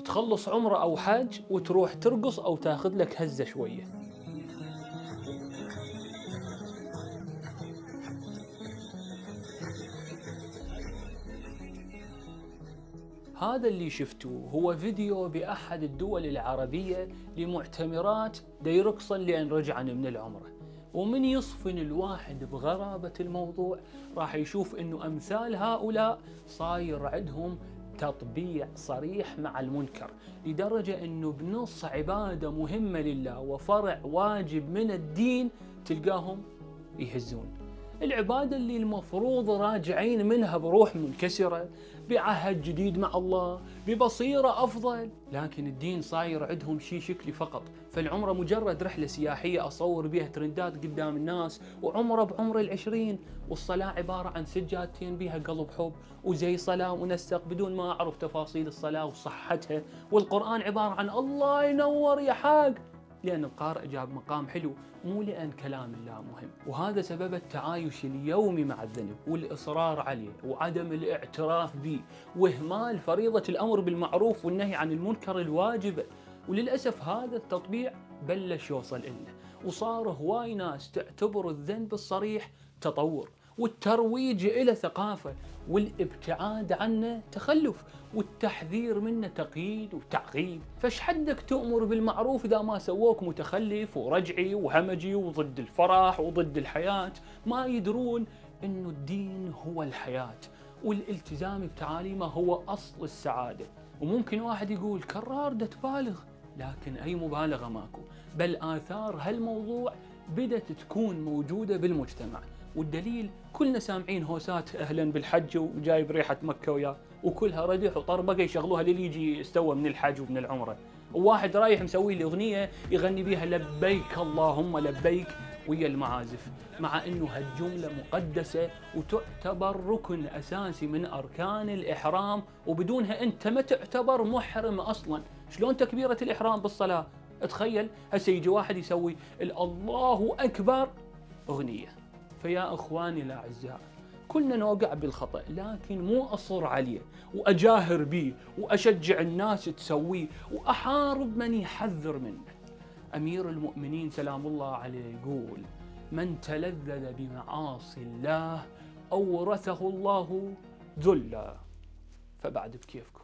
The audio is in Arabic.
تخلص عمره أو حج وتروح ترقص أو تاخذ لك هزة شوية. هذا اللي شفتوه هو فيديو بأحد الدول العربية لمعتمرات يرقصن لأن رجعن من العمرة. ومن يصفن الواحد بغرابة الموضوع راح يشوف انه امثال هؤلاء صاير عندهم تطبيع صريح مع المنكر، لدرجة انه بنص عبادة مهمة لله وفرع واجب من الدين تلقاهم يهزون العبادة اللي المفروض راجعين منها بروح منكسرة، بعهد جديد مع الله، ببصيرة أفضل. لكن الدين صاير عندهم شيء شكلي فقط. فالعمرة مجرد رحلة سياحية أصور بها ترندات قدام الناس، وعمرة بعمر العشرين، والصلاة عبارة عن سجادتين بها قلب حب وزي صلاة ونسق بدون ما أعرف تفاصيل الصلاة وصحتها، والقرآن عبارة عن الله ينور يا حاج لأن القارئ جاب مقام حلو، مو لأن كلام الله مهم. وهذا سبب التعايش اليومي مع الذنب والإصرار عليه وعدم الاعتراف به وإهمال فريضة الأمر بالمعروف والنهي عن المنكر الواجبة. وللأسف هذا التطبيع بلش يوصل إله، وصار هواي ناس تعتبر الذنب الصريح تطور، والترويج إلى ثقافة، والابتعاد عنه تخلف، والتحذير منه تقييد وتعقيد. فش حدك تؤمر بالمعروف إذا ما سووك متخلف ورجعي وهمجي وضد الفرح وضد الحياة؟ ما يدرون إنه الدين هو الحياة، والالتزام بتعاليمه هو أصل السعادة. وممكن واحد يقول كرار ده تبالغ، لكن أي مبالغة ماكو، بل آثار هالموضوع بدأت تكون موجودة بالمجتمع. والدليل كلنا سامعين هوسات أهلا بالحج وجايب ريحة مكة وياه، وكلها ردح وطربقة يشغلوها للي يجي استوى من الحج ومن العمرة. وواحد رايح مسوي لي أغنية يغني بيها لبيك اللهم لبيك ويا المعازف، مع انه هالجملة مقدسة وتعتبر ركن اساسي من اركان الاحرام، وبدونها انت ما تعتبر محرم اصلا. شلون تكبيرة الاحرام بالصلاة؟ تخيل هسه يجي واحد يسوي الله اكبر اغنية. فيا اخواني الاعزاء، كلنا نوقع بالخطأ، لكن مو أصر عليه وأجاهر به وأشجع الناس تسويه وأحارب من يحذر منه. أمير المؤمنين سلام الله عليه يقول: من تلذذ بمعاصي الله أورثه الله ذلا. فبعد بكيفكم.